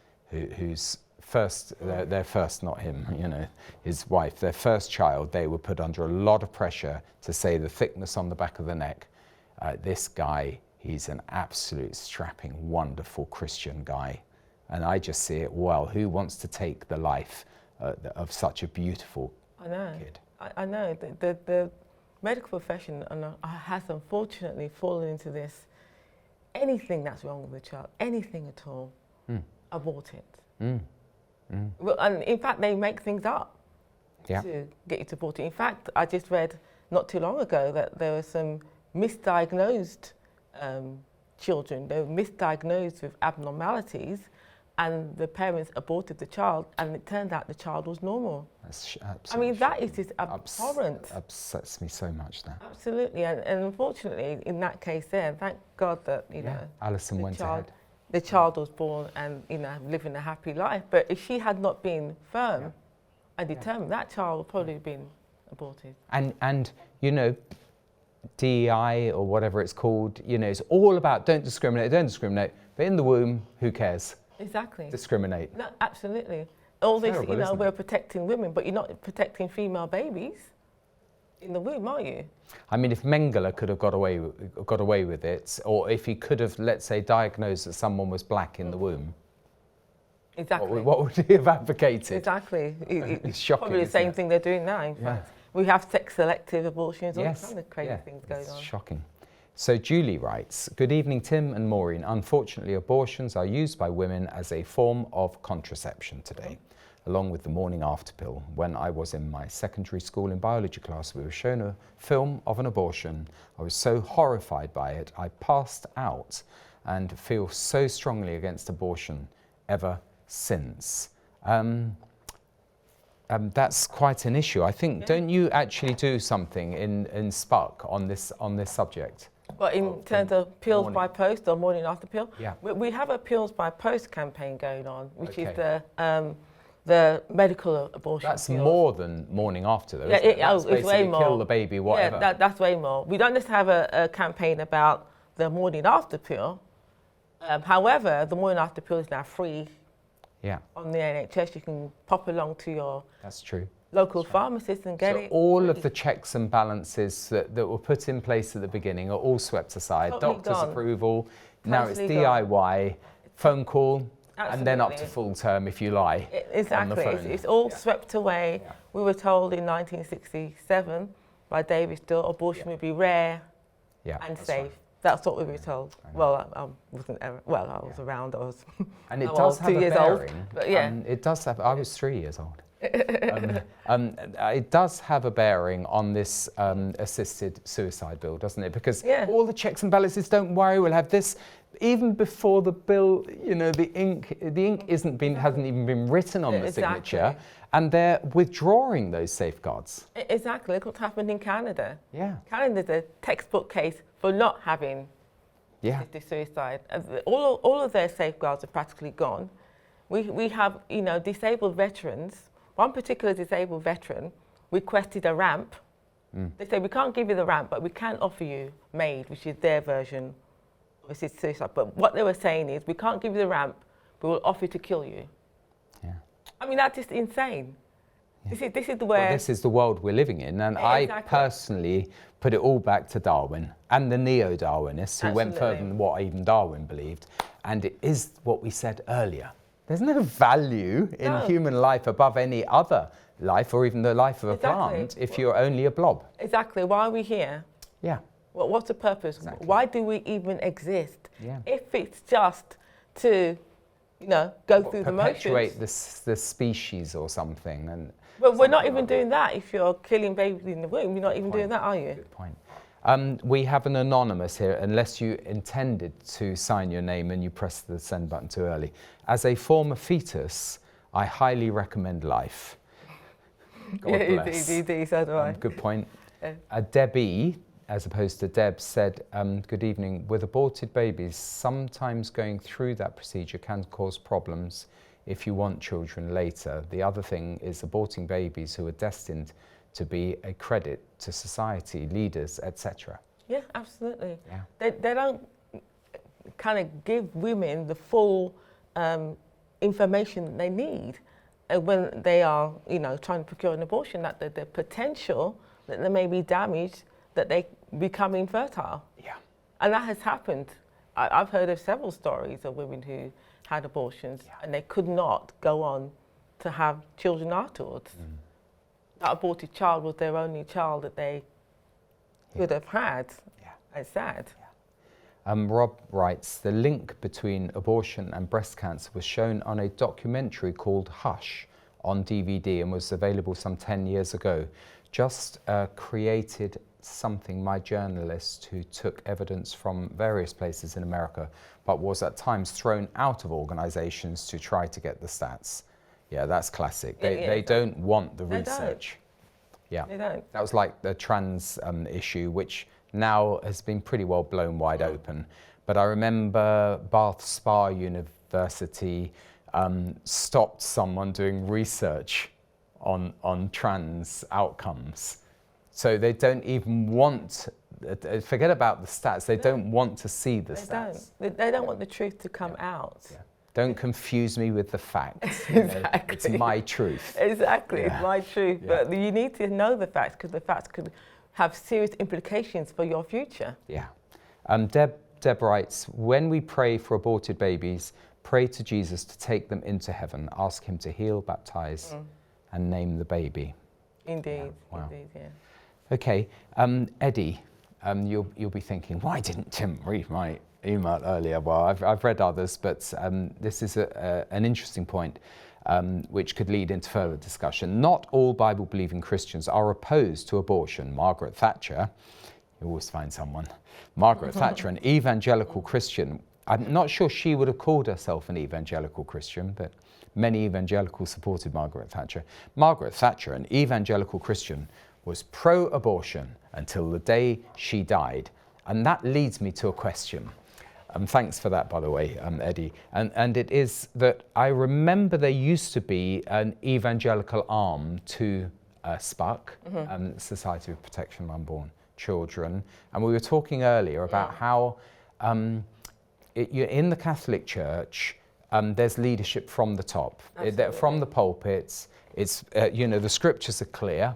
first, their first, not him, you know, his wife, their first child, they were put under a lot of pressure to say the thickness on the back of the neck. This guy, he's an absolute strapping, wonderful Christian guy. And I just see it, well, who wants to take the life of such a beautiful kid? I know. The medical profession has unfortunately fallen into this. Anything that's wrong with the child, anything at all, abort it. Well, and in fact, they make things up to get you to abort it. In fact, I just read not too long ago that there were some misdiagnosed children. They were misdiagnosed with abnormalities, and the parents aborted the child, and it turned out the child was normal. That's I mean, that is just abhorrent. Upsets me so much, that. Absolutely, and unfortunately, in that case there, thank God that, you know, Alison went ahead. The child was born and, you know, living a happy life. But if she had not been firm and determined, that child would probably have been aborted. And you know, DEI or whatever it's called, you know, it's all about don't discriminate. But in the womb, who cares? Exactly. Discriminate. No, absolutely. All this, terrible, you know, isn't we're it? protecting women, but you're not protecting female babies in the womb, are you? I mean, if Mengele could have got away with it, or if he could have, let's say, diagnosed that someone was black in the womb, exactly. What would he have advocated? Exactly. It's shocking. Probably the same thing they're doing now, in fact. We have sex-selective abortions, all kinds of crazy things going on. Shocking. So Julie writes, good evening, Tim and Maureen. Unfortunately, abortions are used by women as a form of contraception today, along with the morning after pill. When I was in my secondary school in biology class, we were shown a film of an abortion. I was so horrified by it, I passed out and feel so strongly against abortion ever since. That's quite an issue. I think, don't you actually do something in Spark on this subject? Well, in terms of pills by post or morning after pill? Yeah. We have a pills by post campaign going on, which is the medical abortion. That's pills. more than morning after, though. Yeah, Isn't it? That's it's way more. Kill the baby, whatever. Yeah, that's way more. We don't just have a campaign about the morning after pill. However, the morning after pill is now free. Yeah. On the NHS, you can pop along to your local pharmacist and get it. All of the checks and balances that were put in place at the beginning are all swept aside. Totally Doctor's gone. approval. Now it's Totally DIY, phone call, and then up to Absolutely. full term if you lie. Exactly. On the phone. It's all swept away. Yeah. We were told in 1967 by David Still abortion would be rare and safe. Right. That's what we were told. Well, I wasn't ever, well, I was around. I was and it does have 2 years bearing. old. But yeah. It does have, I was 3 years old. It does have a bearing on this assisted suicide bill, doesn't it? Because all the checks and balances, don't worry, we'll have this. Even before the bill, you know, the ink hasn't even been written on the signature, and they're withdrawing those safeguards. Exactly. Look what happened in Canada. Yeah. Canada's a textbook case for not having assisted suicide. All of their safeguards are practically gone. We have, disabled veterans. One particular disabled veteran requested a ramp. They say, we can't give you the ramp, but we can offer you MAID, which is their version of assisted suicide. But what they were saying is, we can't give you the ramp, but we'll offer to kill you. Yeah. I mean, that's just insane. Yeah. This is the way... Well, this is the world we're living in, and I personally put it all back to Darwin and the neo-Darwinists who went further than what even Darwin believed. And it is what we said earlier. There's no value in human life above any other life or even the life of a plant if you're only a blob. Exactly. Why are we here? Yeah. Well, what's the purpose? Exactly. Why do we even exist? Yeah. If it's just to, go through the motions. Perpetuate the species or something. And well, we're not even doing that. If you're killing babies in the womb, you're not even doing that, are you? Good point. We have an anonymous here, unless you intended to sign your name and you pressed the send button too early. As a former fetus, I highly recommend life. God bless. Indeed, so do I. Good point. Debbie, as opposed to Deb, said, good evening. With aborted babies, sometimes going through that procedure can cause problems if you want children later. The other thing is aborting babies who are destined to be a credit to society, leaders, etc. Yeah, absolutely. Yeah. They don't kind of give women the full information that they need when they are, trying to procure an abortion, that the potential that there may be damage, that they become infertile. Yeah. And that has happened. I've heard of several stories of women who had abortions and they could not go on to have children afterwards. That aborted child was their only child that they could have had. Yeah. It's sad. Yeah. Rob writes, the link between abortion and breast cancer was shown on a documentary called Hush on DVD and was available some 10 years ago. Just created something my journalist who took evidence from various places in America, but was at times thrown out of organizations to try to get the stats. Yeah, that's classic. They don't want the research. Yeah, they don't. That was like the trans issue, which now has been pretty well blown wide open. But I remember Bath Spa University stopped someone doing research on trans outcomes. So they don't even want, forget about the stats, they don't want to see the stats. They don't want the truth to come out. Yeah. Don't confuse me with the facts. Exactly. It's my truth. Exactly, it's my truth. Yeah. But you need to know the facts because the facts could have serious implications for your future. Yeah. Deb writes, when we pray for aborted babies, pray to Jesus to take them into heaven, ask him to heal, baptize, and name the baby. Indeed, indeed, yeah. Okay, Eddie, you'll be thinking, why didn't Tim read my email earlier? Well, I've read others, but this is an interesting point which could lead into further discussion. Not all Bible-believing Christians are opposed to abortion. Margaret Thatcher, you always find someone. Margaret Thatcher, an evangelical Christian. I'm not sure she would have called herself an evangelical Christian, but many evangelicals supported Margaret Thatcher. Margaret Thatcher, an evangelical Christian, was pro-abortion until the day she died. And that leads me to a question. Thanks for that, by the way, Eddie. And it is that I remember there used to be an evangelical arm to SPUC, Society of Protection of Unborn Children. And we were talking earlier about how in the Catholic Church, there's leadership from the top, from the pulpits. It's the scriptures are clear.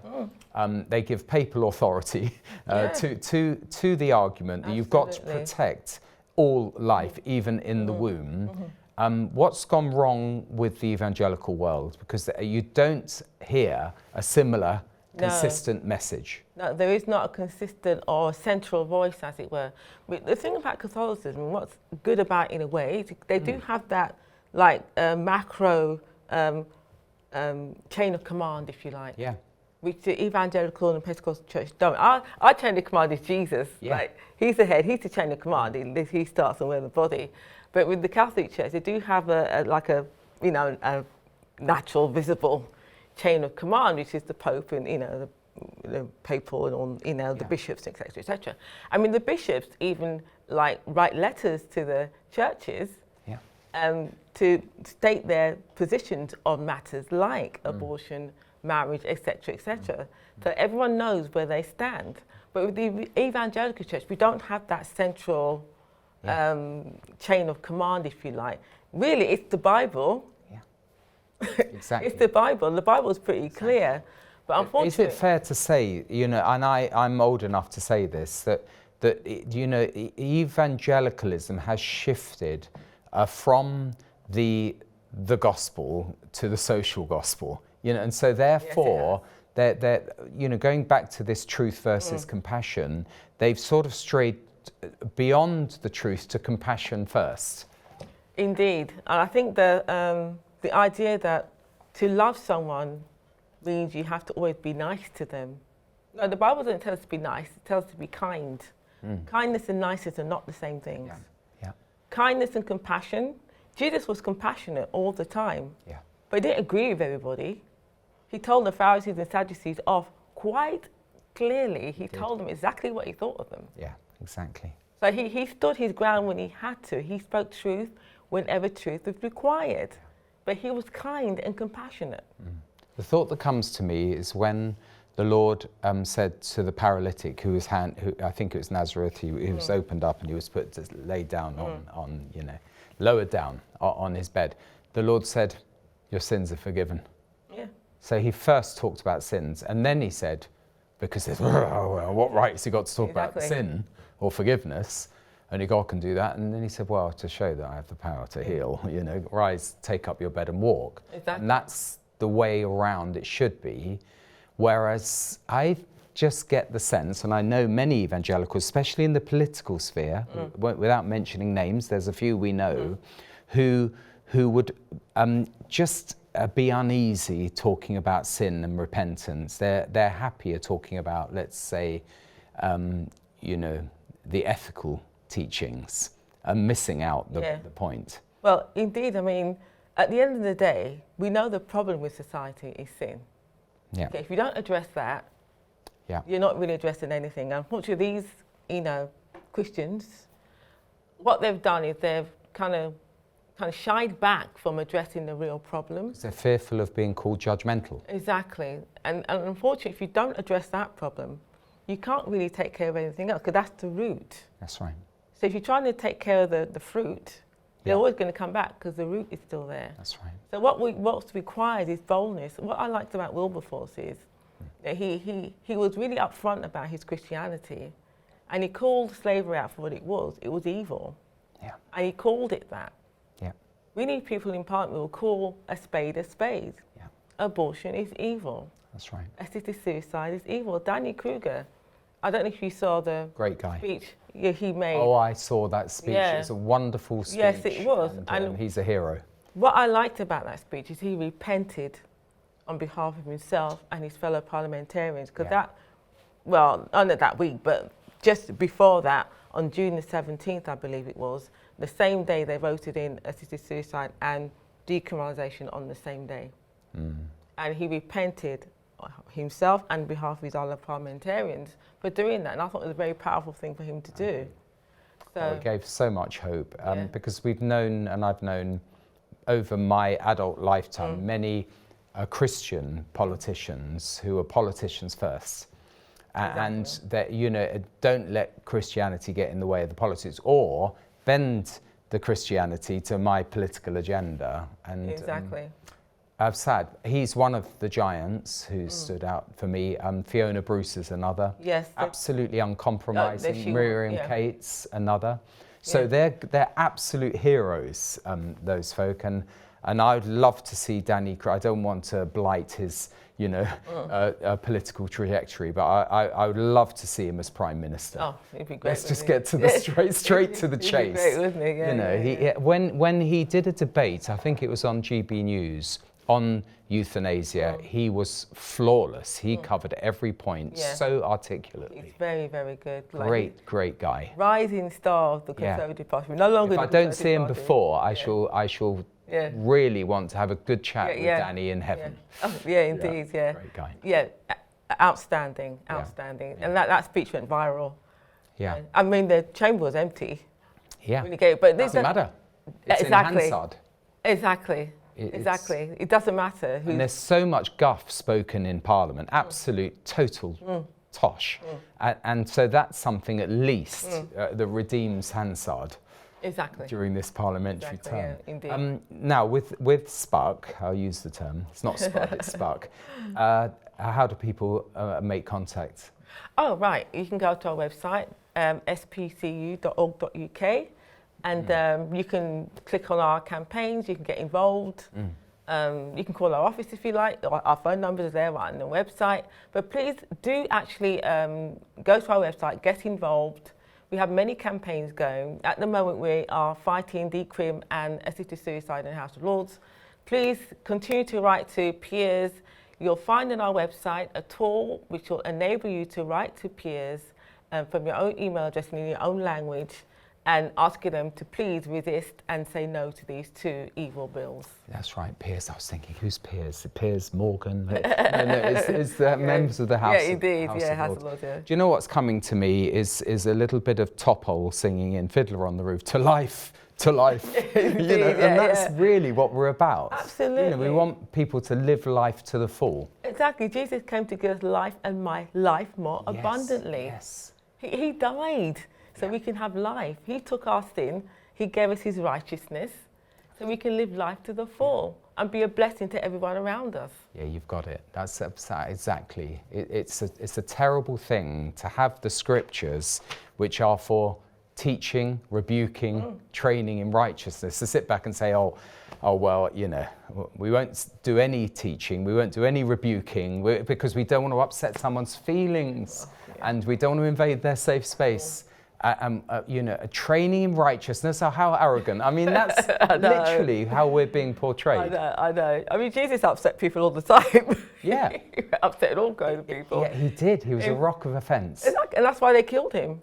They give papal authority to the argument that you've got to protect all life, even in the womb. What's gone wrong with the evangelical world? Because you don't hear a similar consistent message. No, there is not a consistent or central voice, as it were. But the thing about Catholicism, what's good about it in a way, is they do have that macro chain of command, if you like. Yeah. Which the evangelical and Pentecostal church don't. Our chain of command is Jesus. Yeah. Like, he's the head, he's the chain of command. He starts and we're the body. But with the Catholic Church, they do have a natural, visible chain of command, which is the Pope and the papal and all, the bishops, etc., etc. I mean, the bishops even like write letters to the churches Yeah. To state their positions on matters like abortion, marriage, etc., etc. So everyone knows where they stand. But with the evangelical church, we don't have that central chain of command, if you like. Really, it's the Bible. Yeah. Exactly. It's the Bible. The Bible is pretty clear. But unfortunately, is it fair to say, you know, and I'm old enough to say this, that you know, evangelicalism has shifted from the gospel to the social gospel, you know, and so therefore they're you know, going back to this truth versus compassion, they've sort of strayed beyond the truth to compassion first. Indeed, and I think the idea that to love someone means you have to always be nice to them. No, the Bible doesn't tell us to be nice, it tells us to be kind. Kindness and niceness are not the same things. Yeah. Kindness and compassion, Jesus was compassionate all the time, but he didn't agree with everybody. He told the Pharisees and Sadducees off quite clearly. He told them exactly what he thought of them. Yeah, exactly. So he stood his ground when he had to. He spoke truth whenever truth was required, but he was kind and compassionate. The thought that comes to me is when the Lord said to the paralytic who I think it was Nazareth, he was opened up and he was laid down on, you know, lowered down on his bed. The Lord said, your sins are forgiven. Yeah. So he first talked about sins, and then he said, because there's, well, what right has he got to talk about sin or forgiveness? Only God can do that. And then he said, well, to show that I have the power to heal, you know, rise, take up your bed and walk. Exactly. And that's the way around it should be. Whereas I just get the sense, and I know many evangelicals, especially in the political sphere, without mentioning names, there's a few we know, who would just be uneasy talking about sin and repentance. They're happier talking about, let's say, you know, the ethical teachings and missing out the point. Well, indeed, I mean, at the end of the day, we know the problem with society is sin. Yeah. Okay, if you don't address that, you're not really addressing anything. Unfortunately, these, you know, Christians, what they've done is they've kind of shied back from addressing the real problem. They're fearful of being called judgmental. Exactly. And unfortunately, if you don't address that problem, you can't really take care of anything else, because that's the root. That's right. So if you're trying to take care of the fruit, they're always going to come back because the root is still there. That's right. So what's required is boldness. What I liked about Wilberforce is that he was really upfront about his Christianity, and he called slavery out for what it was. It was evil. Yeah. And he called it that. Yeah. We need people in Parliament who will call a spade a spade. Yeah. Abortion is evil. That's right. Assisted suicide is evil. Danny Kruger, I don't know if you saw the great guy speech he made. Oh, I saw that speech. It was a wonderful speech. Yes, it was. And he's a hero. What I liked about that speech is he repented on behalf of himself and his fellow parliamentarians, because not that week, but just before that, on June the 17th, I believe it was, the same day they voted in assisted suicide and decriminalisation on the same day. And he repented himself and on behalf of his other parliamentarians for doing that, and I thought it was a very powerful thing for him to do. So it gave so much hope, because we've known, and I've known over my adult lifetime, many Christian politicians who are politicians first. And that, you know, don't let Christianity get in the way of the politics, or bend the Christianity to my political agenda. And sad. He's one of the giants who stood out for me. Fiona Bruce is another. Yes. Absolutely uncompromising. Miriam Cates, another. So they're absolute heroes, those folk. And I'd love to see Danny. I don't want to blight his, you know, political trajectory, but I would love to see him as Prime Minister. Oh, it'd be great. Let's just get to the straight to the chase. He'd be great, wouldn't he? You know, when he did a debate, I think it was on GB News, on euthanasia, he was flawless. He covered every point so articulately. He's very, very good. Great guy. Rising star of the Conservative Party. No longer. If I don't see him before, I shall really want to have a good chat with Danny in heaven. Oh, indeed, Great guy. Yeah, outstanding. And that speech went viral. Yeah. I mean, the chamber was empty. Yeah. When he gave, but Doesn't matter. It's exactly. in Hansard. Exactly. Exactly. It doesn't matter. And there's so much guff spoken in Parliament, absolute, total tosh. And so that's something at least that redeems Hansard. Exactly. During this parliamentary term. Yeah, indeed. Now, with Spark, I'll use the term, it's not Spark, it's Spark. How do people make contact? Oh, right. You can go to our website, spcu.org.uk, and you can click on our campaigns, you can get involved. You can call our office if you like, our phone numbers are there on the website. But please do actually go to our website, get involved. We have many campaigns going. At the moment, we are fighting decrim and assisted suicide in the House of Lords. Please continue to write to peers. You'll find on our website a tool which will enable you to write to peers from your own email address and in your own language, and asking them to please resist and say no to these two evil bills. That's right, Piers. I was thinking, who's Piers? Piers Morgan? No, it's the members of the House. Yeah, indeed. House of Lords. Yeah. Do you know what's coming to me is a little bit of Topol singing in Fiddler on the Roof, to life, to life. Indeed, and that's really what we're about. Absolutely. We want people to live life to the full. Exactly. Jesus came to give us life and my life more abundantly. Yes. He died so we can have life. He took our sin. He gave us his righteousness so we can live life to the full and be a blessing to everyone around us. Yeah, you've got it. That's exactly. It's a terrible thing to have the scriptures, which are for teaching, rebuking, training in righteousness, to sit back and say, oh, well, we won't do any teaching, we won't do any rebuking, because we don't want to upset someone's feelings, and we don't want to invade their safe space. A training in righteousness. Oh, how arrogant! I mean, that's literally how we're being portrayed. I know. I mean, Jesus upset people all the time. Yeah, he upset all kinds of people. Yeah, he did. He was a rock of offence. And that's why they killed him.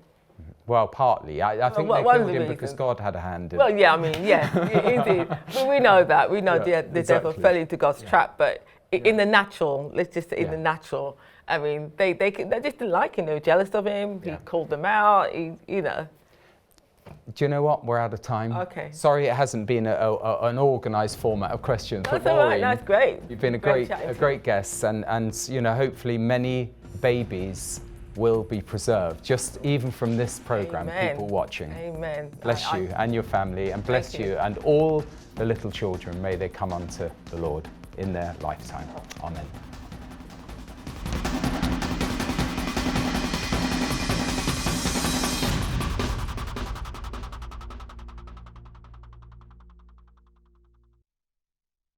Well, partly. I think they killed him because God had a hand in it. Well, yeah, I mean, indeed. But we know that. We know the devil fell into God's trap. But in the natural, let's just say in the natural, I mean, they just didn't like him. They were jealous of him. He called them out. Do you know what? We're out of time. Okay. Sorry, it hasn't been an organised format of questions. That's all right. That's great. You've been a great guest, and hopefully many babies will be preserved, just even from this programme. People watching. Amen. Bless you and your family, and bless you and all the little children. May they come unto the Lord in their lifetime. Amen.